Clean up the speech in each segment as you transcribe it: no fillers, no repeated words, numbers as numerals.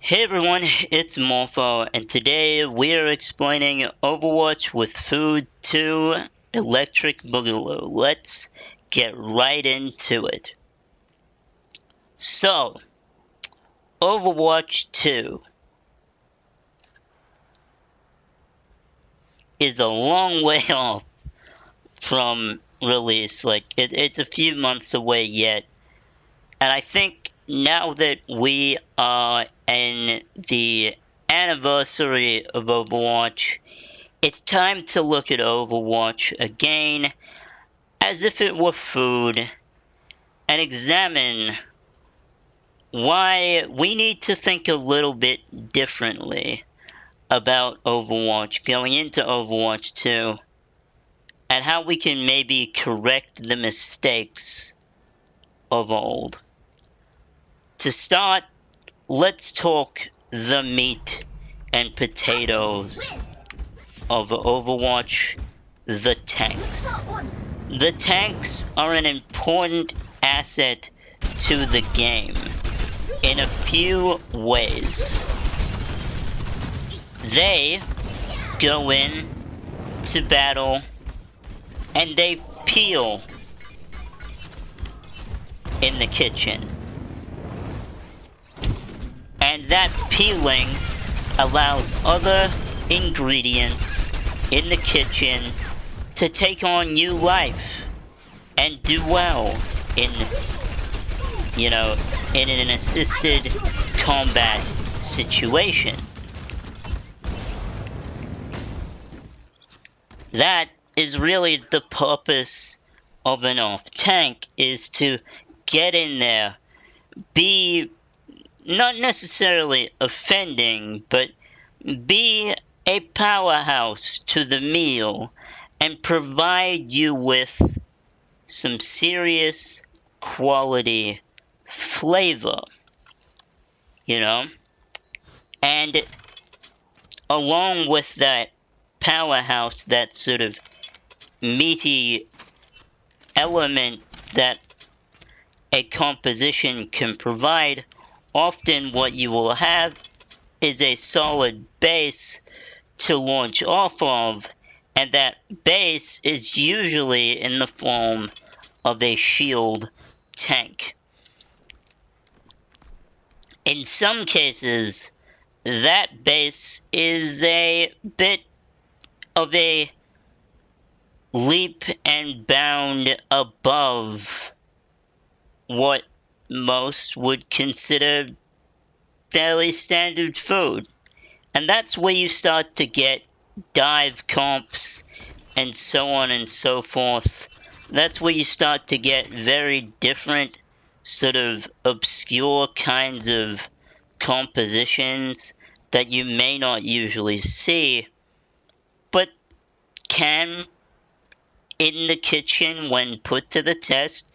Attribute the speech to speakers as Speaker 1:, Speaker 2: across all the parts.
Speaker 1: Hey everyone, it's Morpho, and today we are explaining Overwatch with Food 2 Electric Boogaloo. Let's get right into it. So, Overwatch 2 is a long way off from release. It's a few months away yet. And I think now that we are in the anniversary of Overwatch, it's time to look at Overwatch again as if it were food and examine why we need to think a little bit differently about Overwatch going into Overwatch 2 and how we can maybe correct the mistakes of old. To start, let's talk the meat and potatoes of Overwatch, the tanks. The tanks are an important asset to the game in a few ways. They go in to battle and they peel in the kitchen. And that peeling allows other ingredients in the kitchen to take on new life and do well in an assisted combat situation. That is really the purpose of an off tank, is to get in there, be not necessarily offending, but be a powerhouse to the meal and provide you with some serious quality flavor, And along with that powerhouse, that sort of meaty element that a composition can provide, often what you will have is a solid base to launch off of, and that base is usually in the form of a shield tank. In some cases, that base is a bit of a leap and bound above what most would consider fairly standard food. And that's where you start to get dive comps and so on and so forth. That's where you start to get very different, sort of obscure kinds of compositions that you may not usually see, but can, in the kitchen when put to the test,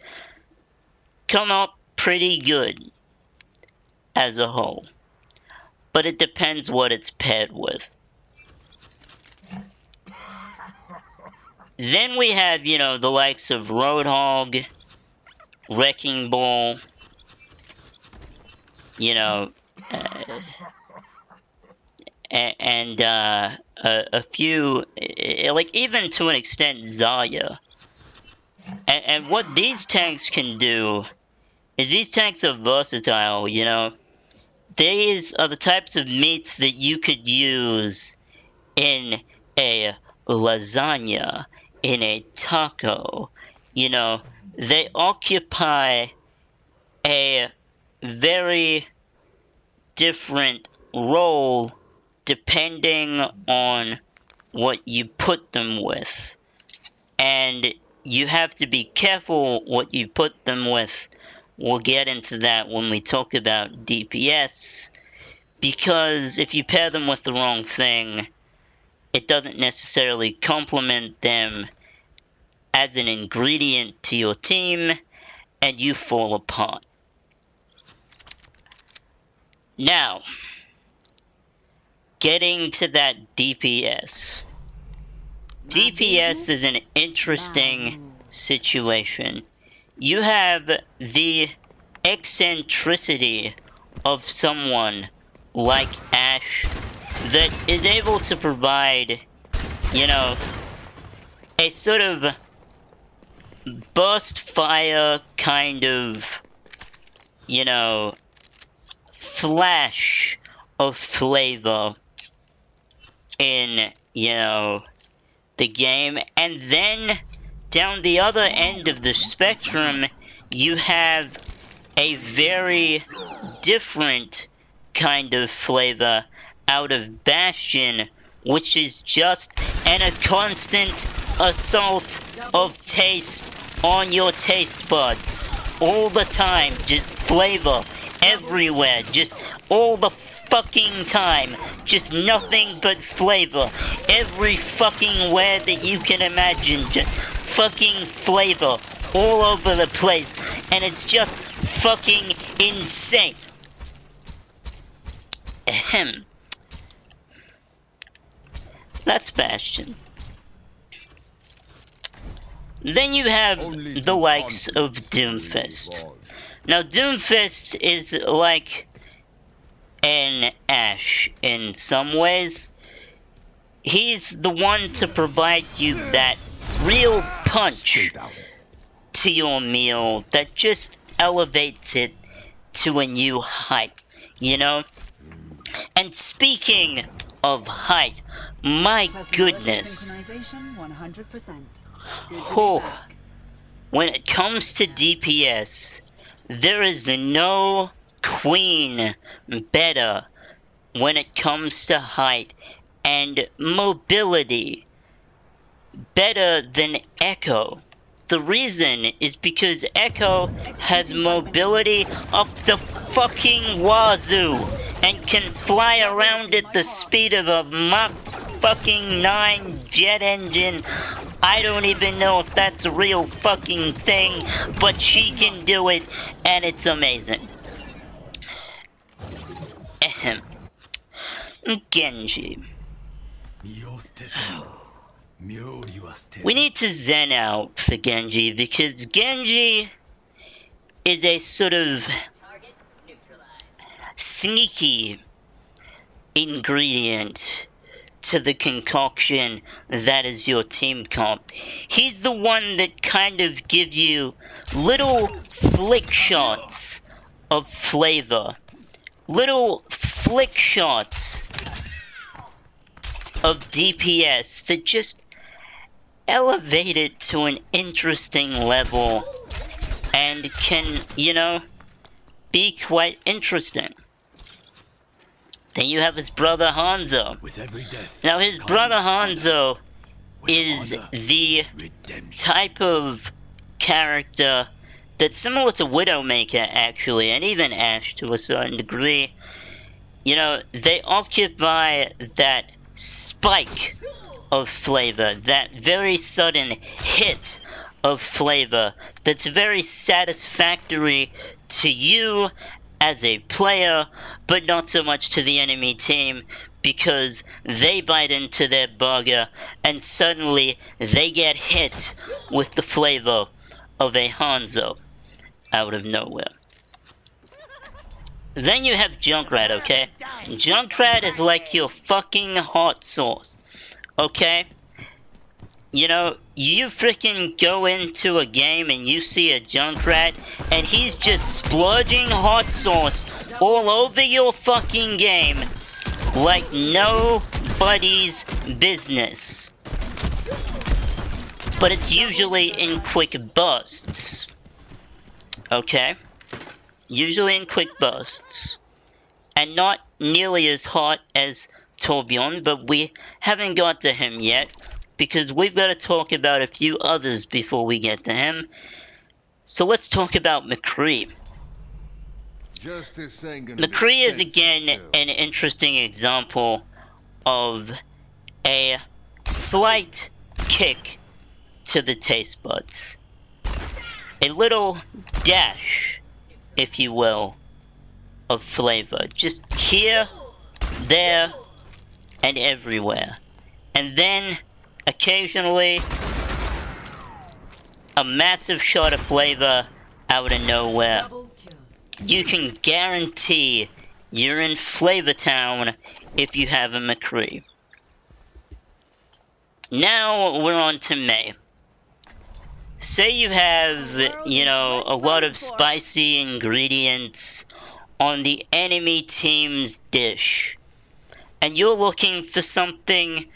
Speaker 1: come up pretty good as a whole. But it depends what it's paired with. Then we have, the likes of Roadhog, Wrecking Ball, and a few, even to an extent, Zarya. And what these tanks can do is these tanks are versatile, These are the types of meats that you could use in a lasagna, in a taco. They occupy a very different role depending on what you put them with. And you have to be careful what you put them with. We'll get into that when we talk about DPS, because if you pair them with the wrong thing, it doesn't necessarily complement them as an ingredient to your team, and you fall apart. Now, getting to that DPS. DPS is an interesting situation. You have the eccentricity of someone like Ash that is able to provide, you know, a sort of burst fire kind of, you know, flash of flavor in, you know, the game. And then down the other end of the spectrum, you have a very different kind of flavor out of Bastion, which is just a constant assault of taste on your taste buds all the time. Just flavor everywhere, just all the fucking time, just nothing but flavor every fucking where that you can imagine. Just fucking flavor all over the place, and it's just fucking insane. Ahem. That's Bastion. Then you have the likes of Doomfist. Now Doomfist is like an Ash in some ways. He's the one to provide you that real punch to your meal that just elevates it to a new height, you know? And speaking of height, my goodness. Oh, when it comes to DPS, there is no queen better when it comes to height and mobility better than Echo. The reason is because Echo has mobility up the fucking wazoo and can fly around at the speed of a Mach fucking 9 jet engine. I don't even know if that's a real fucking thing, but she can do it, and it's amazing. Ahem. Genji. We need to zen out for Genji, because Genji is a sort of sneaky ingredient to the concoction that is your team comp. He's the one that kind of gives you little flick shots of flavor. Little flick shots of DPS that just elevate it to an interesting level and can, you know, be quite interesting. Then you have his brother Hanzo. Now his brother Hanzo is the type of character that's similar to Widowmaker actually, and even Ash to a certain degree. You know, they occupy that spike of flavor, that very sudden hit of flavor that's very satisfactory to you as a player, but not so much to the enemy team, because they bite into their burger and suddenly they get hit with the flavor of a Hanzo out of nowhere. Then you have Junkrat, okay? Junkrat is like your fucking hot sauce, okay? You know, you freaking go into a game and you see a Junkrat and he's just splurging hot sauce all over your fucking game like nobody's business. But it's usually in quick bursts, okay? Usually in quick bursts. And not nearly as hot as Torbjorn, but we haven't got to him yet, because we've got to talk about a few others before we get to him. So let's talk about McCree. McCree is again an interesting example of a slight kick to the taste buds. A little dash, if you will, of flavor. Just here, there, and everywhere. And then, occasionally, a massive shot of flavor out of nowhere. You can guarantee you're in Flavor Town if you have a McCree. Now we're on to May. Say you have, you know, a lot of spicy ingredients on the enemy team's dish, and you're looking for something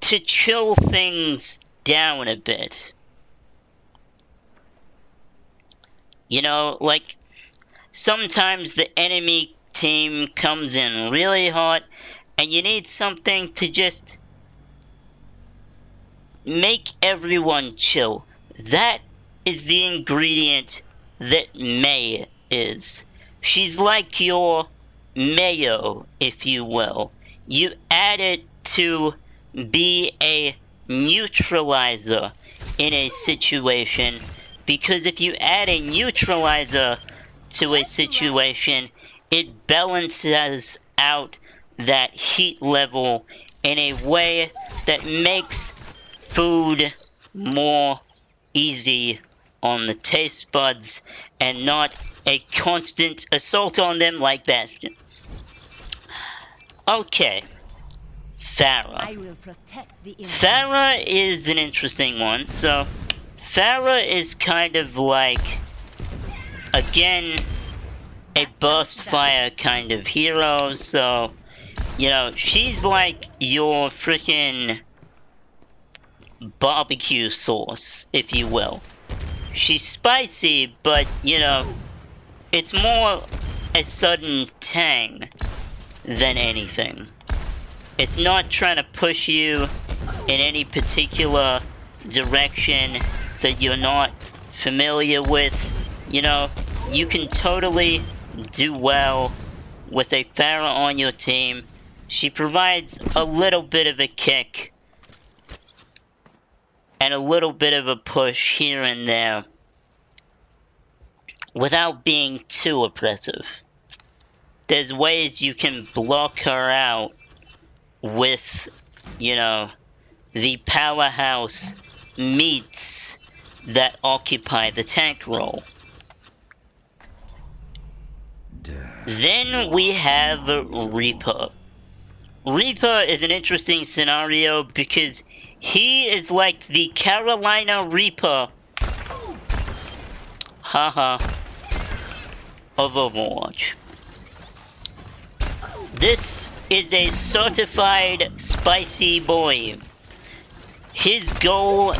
Speaker 1: to chill things down a bit. You know, like, sometimes the enemy team comes in really hot, and you need something to just make everyone chill. That is the ingredient that May is. She's like your mayo, if you will. You add it to be a neutralizer in a situation, because if you add a neutralizer to a situation, it balances out that heat level in a way that makes food more easy on the taste buds and not a constant assault on them like Bastion. Okay, Farah.
Speaker 2: I will protect the innocent.
Speaker 1: Farah is an interesting one. So, Farah is kind of like, again, a burst fire kind of hero. So, you know, she's like your freaking barbecue sauce, if you will. She's spicy, but, you know, it's more a sudden tang than anything. It's not trying to push you in any particular direction that you're not familiar with. You know, you can totally do well with a Farah on your team. She provides a little bit of a kick and a little bit of a push here and there without being too oppressive. There's ways you can block her out with, you know, the powerhouse meats that occupy the tank role. Then we have Reaper. Reaper is an interesting scenario because he is like the Carolina Reaper, haha, of Overwatch. This is a certified spicy boy. His goal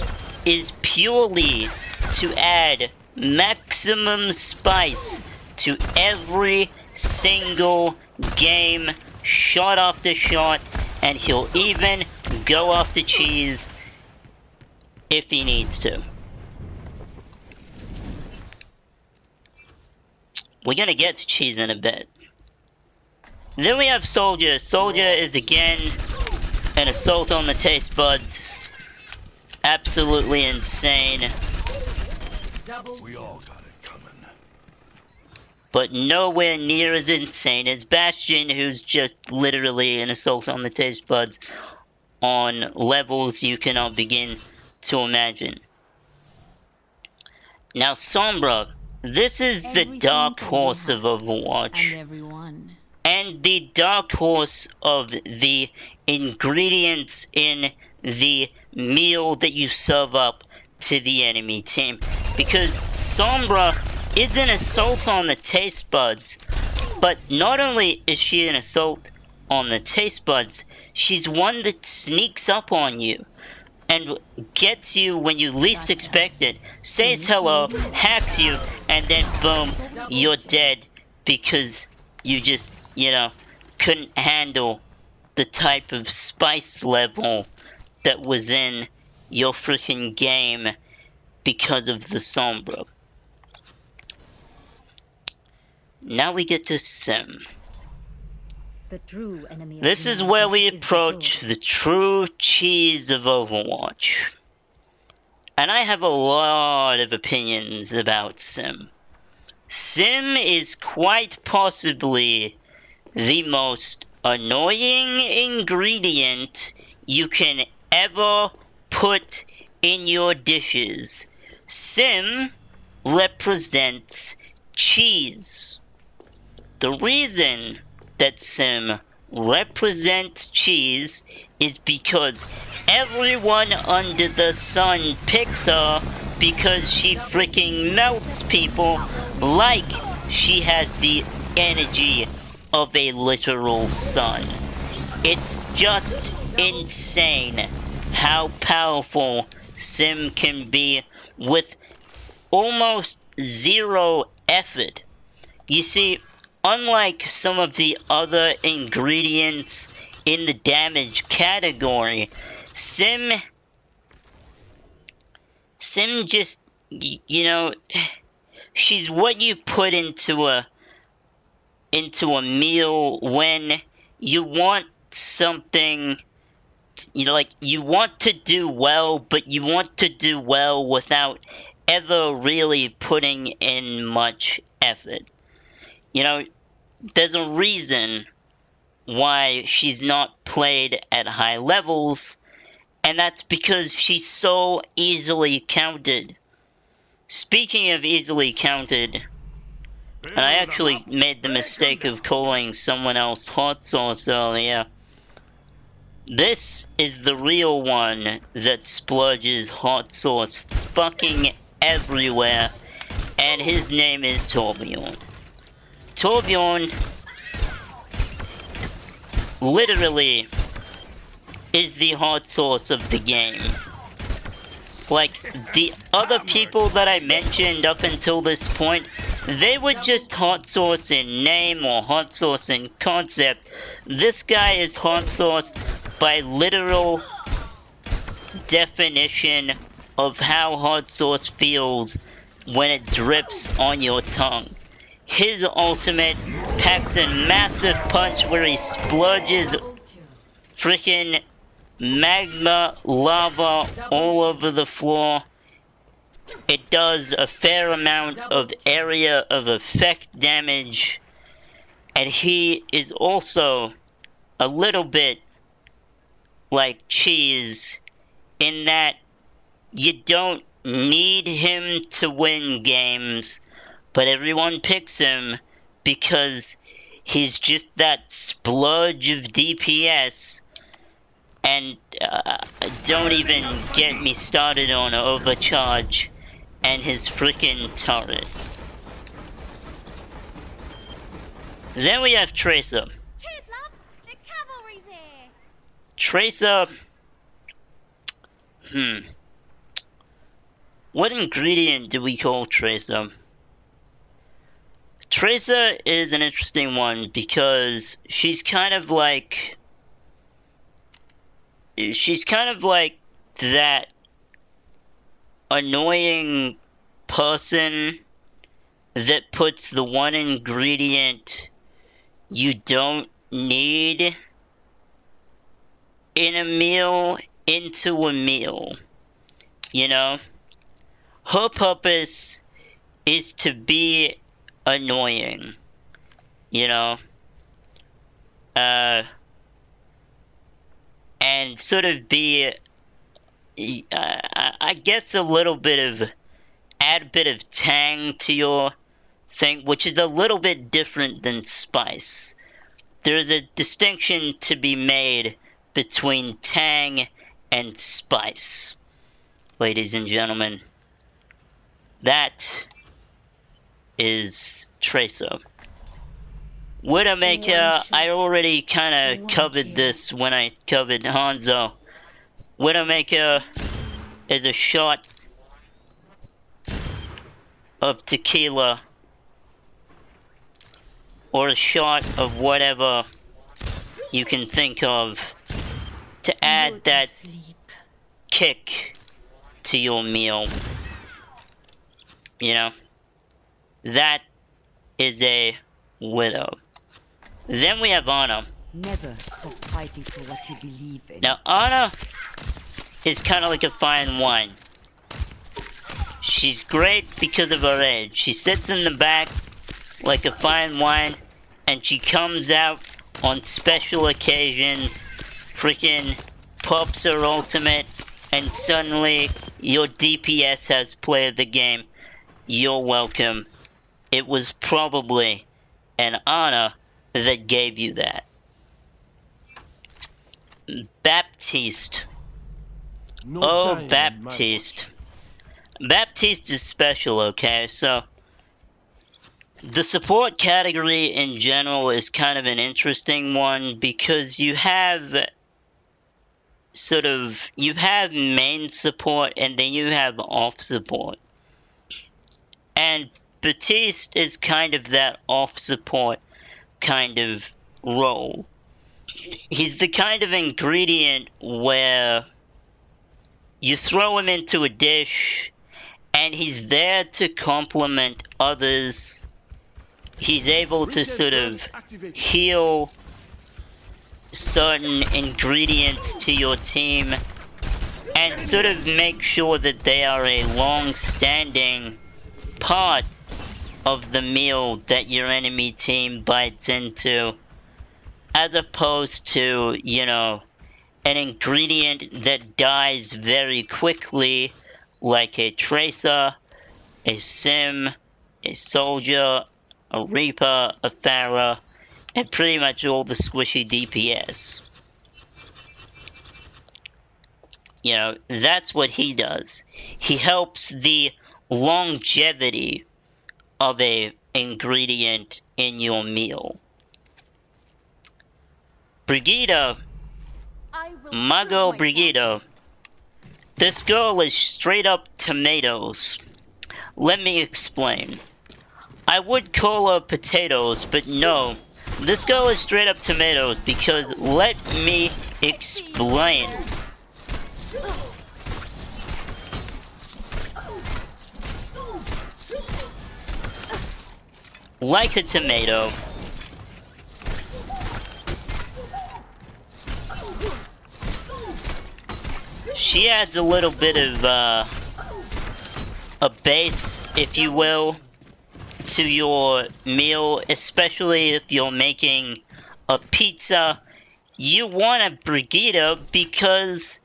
Speaker 1: is purely to add maximum spice to every single game, shot after shot, and he'll even go after cheese if he needs to. We're gonna get to cheese in a bit. Then we have Soldier. Soldier is again an assault on the taste buds. Absolutely insane.
Speaker 3: We all got it coming.
Speaker 1: But nowhere near as insane as Bastion, who's just literally an assault on the taste buds on levels you cannot begin to imagine. Now Sombra, this is the dark horse of Overwatch.
Speaker 2: And everyone.
Speaker 1: And the dark horse of the ingredients in the meal that you serve up to the enemy team. Because Sombra is an assault on the taste buds, but not only is she an assault on the taste buds, she's one that sneaks up on you and gets you when you least expect it, says hello, hacks you, and then boom, you're dead because you just, you know, couldn't handle the type of spice level that was in your freaking game because of the Sombra. Now we get to Sim.
Speaker 2: The true enemy of
Speaker 1: This is where we
Speaker 2: humanity is the
Speaker 1: approach
Speaker 2: soul.
Speaker 1: the true cheese of Overwatch. And I have a lot of opinions about Sim. Sim is quite possibly the most annoying ingredient you can ever put in your dishes. Sim represents cheese. The reason that Sim represents cheese is because everyone under the sun picks her because she freaking melts people like she has the energy of a literal sun. It's just insane how powerful Sim can be with almost zero effort. You see, unlike some of the other ingredients in the damage category, Sim just, you know, she's what you put into a meal when you want something, you know, like, you want to do well, but you want to do well without ever really putting in much effort. You know, there's a reason why she's not played at high levels, and that's because she's so easily counted. Speaking of easily counted, and I actually made the mistake of calling someone else hot sauce earlier. This is the real one that splurges hot sauce fucking everywhere, and his name is Torbjorn. Torbjorn literally is the hot sauce of the game. Like, the other people that I mentioned up until this point, they were just hot sauce in name or hot sauce in concept. This guy is hot sauce by literal definition of how hot sauce feels when it drips on your tongue. His ultimate packs a massive punch where he splurges freaking magma lava all over the floor. It does a fair amount of area of effect damage, and he is also a little bit like cheese in that you don't need him to win games, but everyone picks him because he's just that splurge of DPS. And don't even get me started on Overcharge and his freaking turret. Then we have Tracer.
Speaker 2: Cheers, love! The cavalry's here!
Speaker 1: Tracer... What ingredient do we call Tracer? Tracer is an interesting one because she's kind of like that annoying person that puts the one ingredient you don't need in a meal into a meal. You know? Her purpose is to be annoying. You know? And sort of be, I guess, add a bit of tang to your thing, which is a little bit different than spice. There's a distinction to be made between tang and spice, ladies and gentlemen. That is Tracer. Widowmaker, I already kind of covered this when I covered Hanzo. Widowmaker is a shot of tequila, or a shot of whatever you can think of to add that kick to your meal. You know, that is a Widow. Then we have Ana.
Speaker 4: Never stop fighting for what you believe in.
Speaker 1: Now, Ana is kind of like a fine wine. She's great because of her age. She sits in the back like a fine wine, and she comes out on special occasions, freaking pops her ultimate, and suddenly your DPS has played the game. You're welcome. It was probably and honor that gave you that. Baptiste.
Speaker 3: No
Speaker 1: Oh,
Speaker 3: time on
Speaker 1: Baptiste. Baptiste is special, okay? So, the support category in general is kind of an interesting one because you have you have main support and then you have off support. And Baptiste is kind of that off support kind of role. He's the kind of ingredient where you throw him into a dish and he's there to complement others. He's able to sort of heal certain ingredients to your team and sort of make sure that they are a long-standing part of the meal that your enemy team bites into, as opposed to, you know, an ingredient that dies very quickly, like a Tracer, a Sim, a Soldier, a Reaper, a Pharah, and pretty much all the squishy DPS. You know, that's what he does. He helps the longevity of a ingredient in your meal. Brigitte, my girl Brigitte, this girl is straight up tomatoes. Let me explain. I would call her potatoes, but no. This girl is straight up tomatoes because let me explain. Like a tomato, she adds a little bit of a base, if you will, to your meal, especially if you're making a pizza. You want a Brigitte because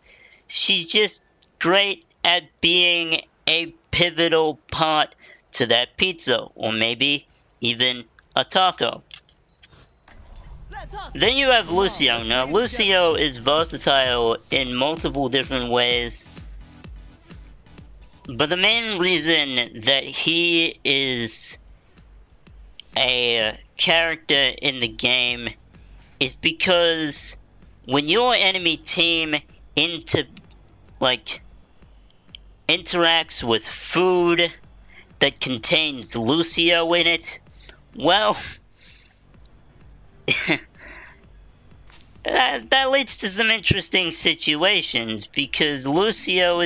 Speaker 1: she's just great at being a pivotal part to that pizza, or maybe even a taco. Then you have Lucio. Now, Lucio is versatile in multiple different ways, but the main reason that he is a character in the game is because when your enemy team interacts with food that contains Lucio in it, well, that leads to some interesting situations because Lucio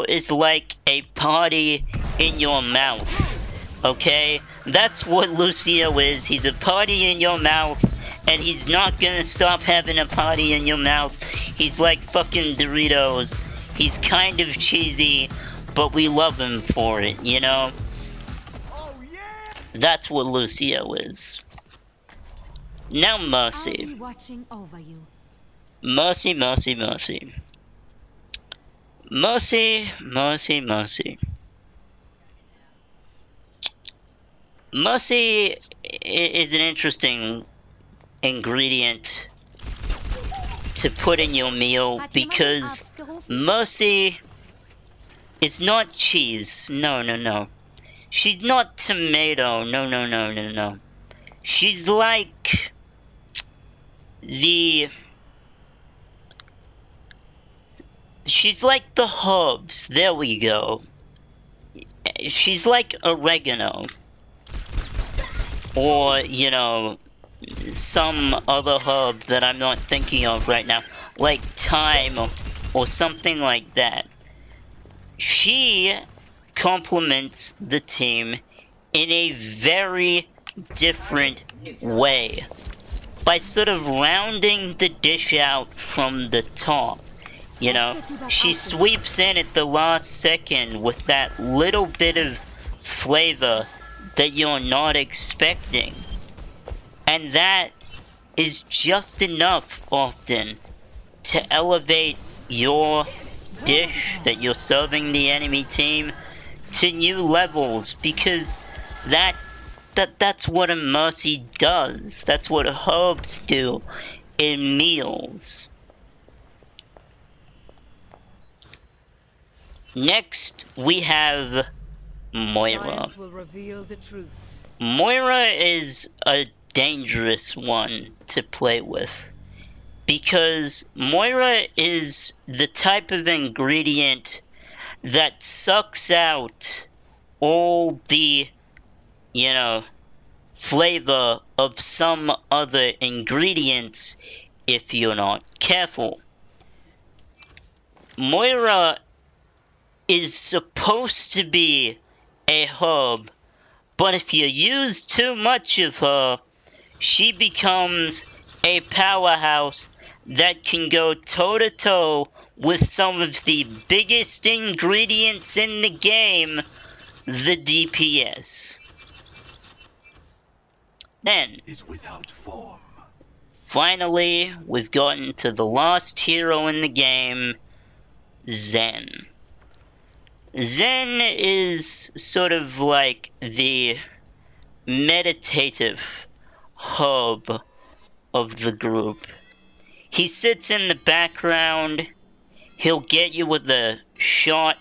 Speaker 1: is like a party in your mouth, okay? That's what Lucio is. He's a party in your mouth, and he's not gonna stop having a party in your mouth. He's like fucking Doritos. He's kind of cheesy, but we love him for it, you know? That's what Lucio is. Now Mercy.
Speaker 4: I'll be watching over you.
Speaker 1: Mercy, Mercy, Mercy. Mercy, Mercy, Mercy. Mercy is an interesting ingredient to put in your meal because Mercy is not cheese. No, no, no. She's not tomato. No, no, no, no, no. She's like the herbs. There we go. She's like oregano. Or, you know, some other herb that I'm not thinking of right now. Like thyme or something like that. She complements the team in a very different way. By sort of rounding the dish out from the top. You know, she sweeps in at the last second with that little bit of flavor that you're not expecting. And that is just enough often to elevate your dish that you're serving the enemy team to new levels, because that that's what a Mercy does. That's what herbs do in meals. Next, we have Moira.
Speaker 5: Science will reveal the truth.
Speaker 1: Moira is a dangerous one to play with, because Moira is the type of ingredient that sucks out all the, you know, flavor of some other ingredients if you're not careful. Moira is supposed to be a herb, but if you use too much of her, she becomes a powerhouse that can go toe-to-toe with some of the biggest ingredients in the game, the DPS. Then,
Speaker 3: Is without form.
Speaker 1: finally, we've gotten to the last hero in the game, Zen. Zen is sort of like the meditative hub of the group. He sits in the background. He'll get you with a shot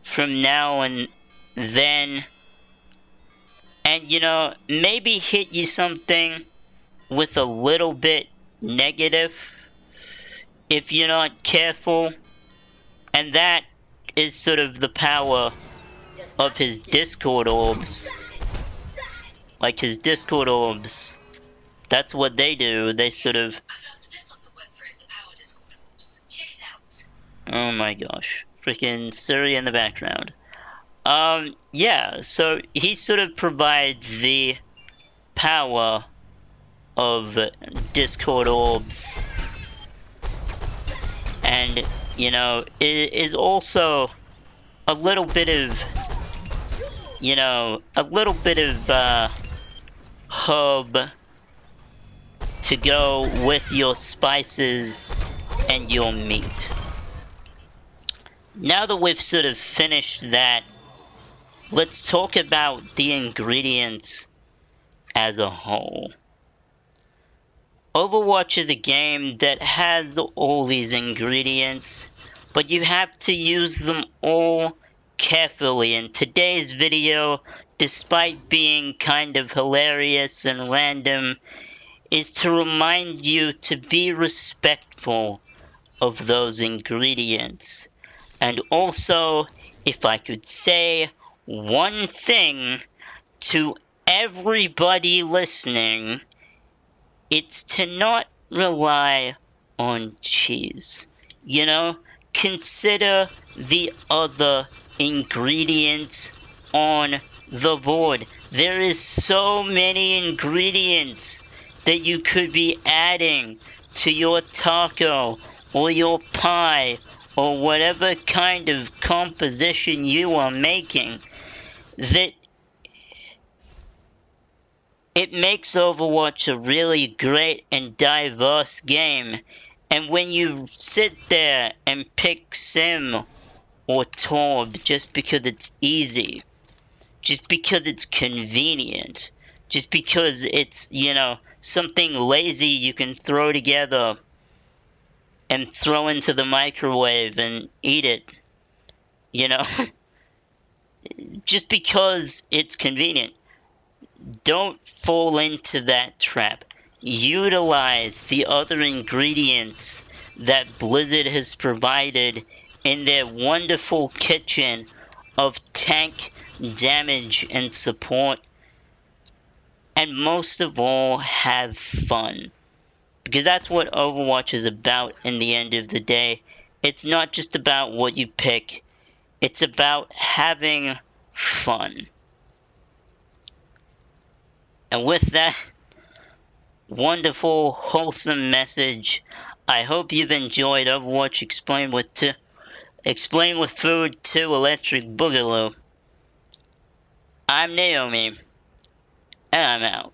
Speaker 1: from now and then. And, you know, maybe hit you something with a little bit negative if you're not careful. And that is sort of the power of his Discord orbs. Like his Discord orbs. That's what they do. They sort of... Oh my gosh. Freaking Siri in the background. Yeah, so he sort of provides the power of Discord orbs. And, you know, it is also a little bit of, you know, a little bit of, hub to go with your spices and your meat. Now that we've sort of finished that, let's talk about the ingredients as a whole. Overwatch is a game that has all these ingredients, but you have to use them all carefully. In today's video, despite being kind of hilarious and random, is to remind you to be respectful of those ingredients. And also, if I could say one thing to everybody listening, it's to not rely on cheese. You know, consider the other ingredients on the board. There is so many ingredients that you could be adding to your taco or your pie or whatever kind of composition you are making, that it makes Overwatch a really great and diverse game. And when you sit there and pick Sim or Torb just because it's easy, just because it's convenient, just because it's, you know, something lazy you can throw together and throw into the microwave and eat it, you know, just because it's convenient. Don't fall into that trap. Utilize the other ingredients that Blizzard has provided in their wonderful kitchen of tank, damage, and support. And most of all, have fun. Because that's what Overwatch is about in the end of the day. It's not just about what you pick. It's about having fun. And with that wonderful, wholesome message, I hope you've enjoyed Overwatch Explained with Food 2 Electric Boogaloo. I'm Naomi, and I'm out.